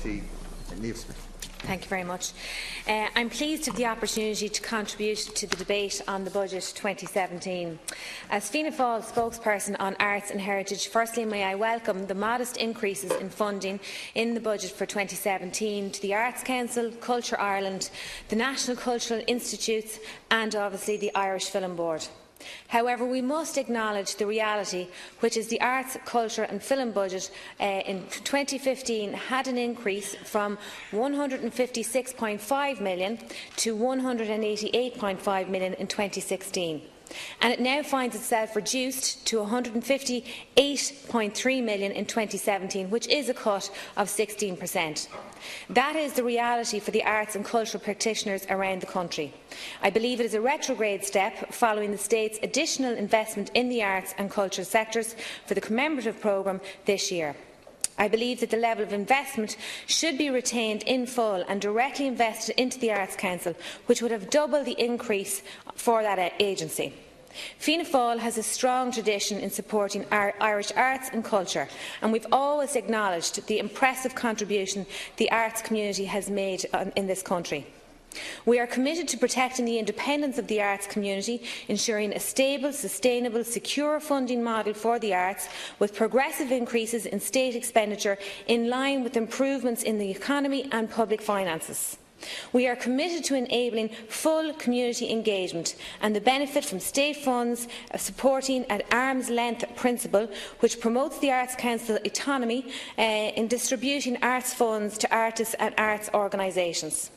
Deputy Neil Smith. Thank you very much. I'm pleased to have the opportunity to contribute to the debate on the Budget 2017. As Fianna Fáil spokesperson on arts and heritage, firstly may I welcome the modest increases in funding in the budget for 2017 to the Arts Council, Culture Ireland, the National Cultural Institutes and obviously the Irish Film Board. However, we must acknowledge the reality, which is the arts, culture and film budget in 2015 had an increase from £156.5 million to £188.5 million in 2016. And it now finds itself reduced to £158.3 million in 2017, which is a cut of 16%. That is the reality for the arts and cultural practitioners around the country. I believe it is a retrograde step following the State's additional investment in the arts and cultural sectors for the commemorative programme this year. I believe that the level of investment should be retained in full and directly invested into the Arts Council, which would have doubled the increase for that agency. Fianna Fáil has a strong tradition in supporting our Irish arts and culture, and we've always acknowledged the impressive contribution the arts community has made in this country. We are committed to protecting the independence of the arts community, ensuring a stable, sustainable, secure funding model for the arts, with progressive increases in state expenditure in line with improvements in the economy and public finances. We are committed to enabling full community engagement and the benefit from state funds supporting an arm's length principle which promotes the Arts Council autonomy in distributing arts funds to artists and arts organisations.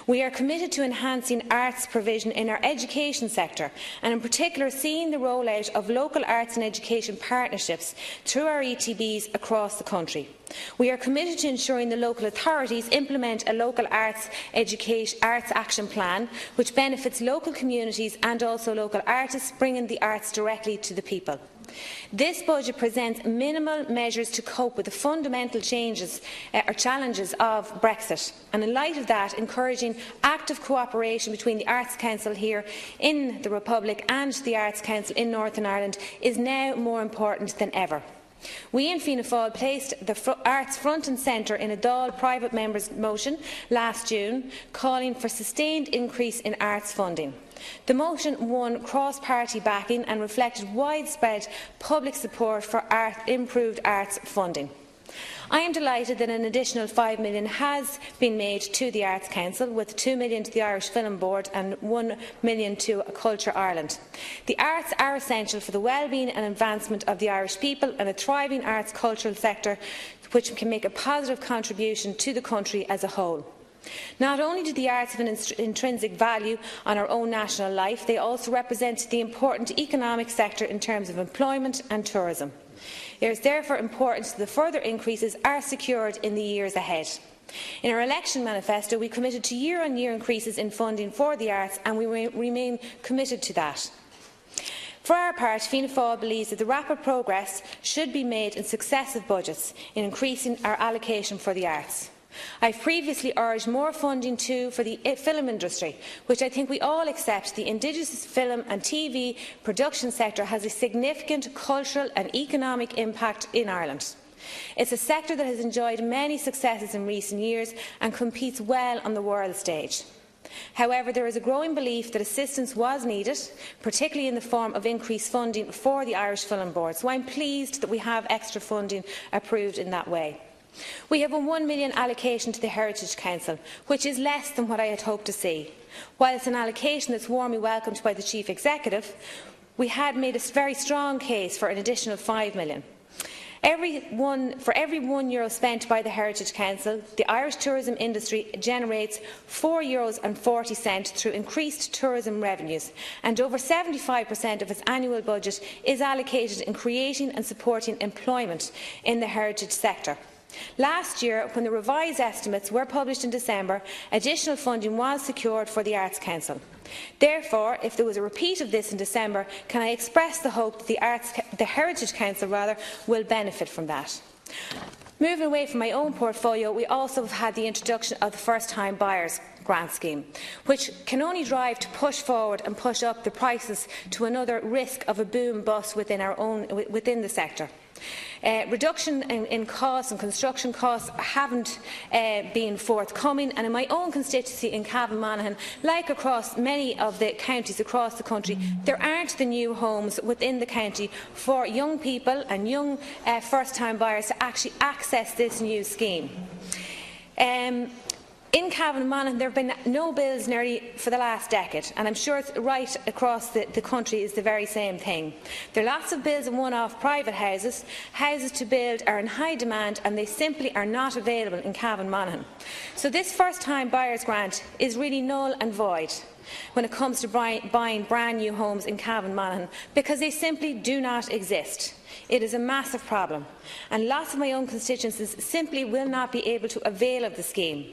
We are committed to enhancing arts provision in our education sector and in particular seeing the rollout of local arts and education partnerships through our ETBs across the country. We are committed to ensuring the local authorities implement a local arts action plan which benefits local communities and also local artists, bringing the arts directly to the people. This budget presents minimal measures to cope with the fundamental challenges of Brexit, and in light of that, encouraging active cooperation between the Arts Council here in the Republic and the Arts Council in Northern Ireland is now more important than ever. We in Fianna Fáil placed the arts front and centre in a Dáil private members' motion last June, calling for sustained increase in arts funding. The motion won cross-party backing and reflected widespread public support for improved arts funding. I am delighted that an additional £5 million has been made to the Arts Council, with £2 million to the Irish Film Board and £1 million to Culture Ireland. The arts are essential for the well-being and advancement of the Irish people, and a thriving arts cultural sector which can make a positive contribution to the country as a whole. Not only do the arts have an intrinsic value on our own national life, they also represent the important economic sector in terms of employment and tourism. It is therefore important that the further increases are secured in the years ahead. In our election manifesto, we committed to year-on-year increases in funding for the arts, and we remain committed to that. For our part, Fianna Fáil believes that the rapid progress should be made in successive budgets in increasing our allocation for the arts. I have previously urged more funding too for the film industry, which I think we all accept the indigenous film and TV production sector has a significant cultural and economic impact in Ireland. It is a sector that has enjoyed many successes in recent years and competes well on the world stage. However, there is a growing belief that assistance was needed, particularly in the form of increased funding for the Irish Film Board, so I am pleased that we have extra funding approved in that way. We have a £1 million allocation to the Heritage Council, which is less than what I had hoped to see. While it is an allocation that is warmly welcomed by the Chief Executive, we had made a very strong case for an additional £5 million. For every €1 spent by the Heritage Council, the Irish tourism industry generates €4.40 through increased tourism revenues, and over 75% of its annual budget is allocated in creating and supporting employment in the heritage sector. Last year, when the revised estimates were published in December, additional funding was secured for the Arts Council. Therefore, if there was a repeat of this in December, can I express the hope that the Heritage Council will benefit from that. Moving away from my own portfolio, we also have had the introduction of the first-time buyers grant scheme, which can only drive to push forward and push up the prices to another risk of a boom bust within the sector. Reduction in costs and construction costs haven't been forthcoming, and in my own constituency in Cavan and Monaghan, like across many of the counties across the country, there aren't the new homes within the county for young people and young first-time buyers to actually access this new scheme. In Cavan and Monaghan, there have been no bills nearly for the last decade, and I'm sure it's right across the country is the very same thing. There are lots of bills in one-off private houses. Houses to build are in high demand, and they simply are not available in Cavan and Monaghan. So this first-time buyers grant is really null and void when it comes to buying brand new homes in Cavan and Monaghan, because they simply do not exist. It is a massive problem, and lots of my own constituencies simply will not be able to avail of the scheme.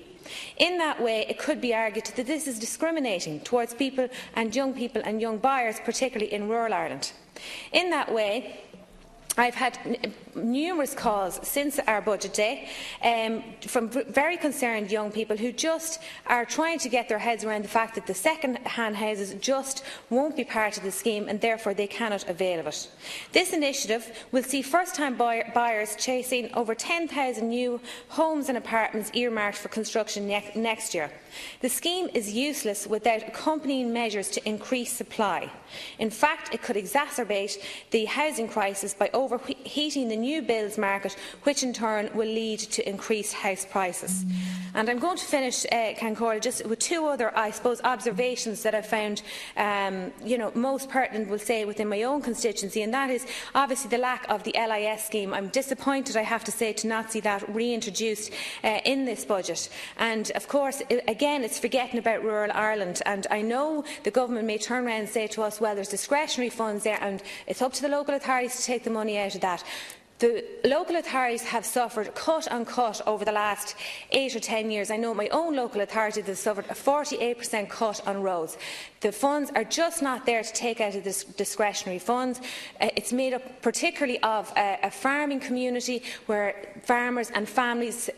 In that way, it could be argued that this is discriminating towards people and young buyers, particularly in rural Ireland. In that way, I've had numerous calls since our budget day from very concerned young people who just are trying to get their heads around the fact that the second-hand houses just won't be part of the scheme, and therefore they cannot avail of it. This initiative will see first-time buyers chasing over 10,000 new homes and apartments earmarked for construction next year. The scheme is useless without accompanying measures to increase supply. In fact, it could exacerbate the housing crisis by overheating the new builds market, which in turn will lead to increased house prices. And I'm going to finish, Cancora, just with two other, I suppose, observations that I found most pertinent, will say, within my own constituency, and that is obviously the lack of the LIS scheme. I'm disappointed, I have to say, to not see that reintroduced in this budget. And of course, again, it's forgetting about rural Ireland, and I know the government may turn around and say to us, well, there's discretionary funds there and it's up to the local authorities to take the money out of that. The local authorities have suffered cut on cut over the last 8 or 10 years. I know my own local authority has suffered a 48% cut on roads. The funds are just not there to take out of this discretionary funds. It's made up particularly of a farming community where farmers and families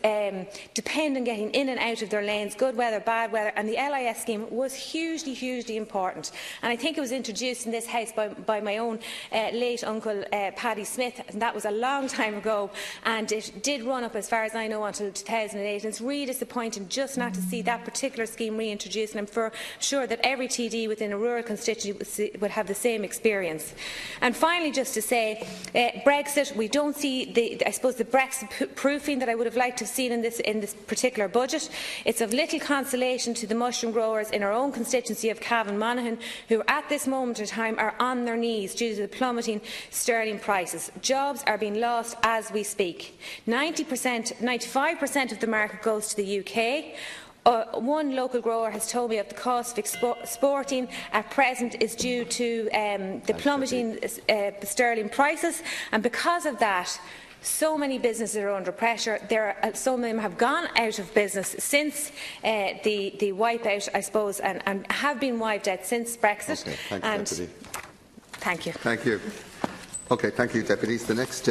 depend on getting in and out of their lanes, good weather, bad weather, and the LIS scheme was hugely important. And I think it was introduced in this House by my own late uncle Paddy Smith, and that was a long time ago, and it did run up, as far as I know, until 2008. And it's really disappointing just not to see that particular scheme reintroduced, and I'm sure that every TD within a rural constituency would have the same experience. And finally, just to say, Brexit, we don't see the Brexit proofing that I would have liked to have seen in this particular budget. It's of little consolation to the mushroom growers in our own constituency of Cavan and Monaghan, who at this moment in time are on their knees due to the plummeting sterling prices. Jobs are being lost as we speak. 95% of the market goes to the UK. One local grower has told me that the cost of exporting at present is due to the plummeting sterling prices, and because of that, so many businesses are under pressure. Some of them have gone out of business since the wipeout, I suppose, and have been wiped out since Brexit. Okay, thank you, Deputy. Thank you. Thank you. Okay, thank you, Deputies. The next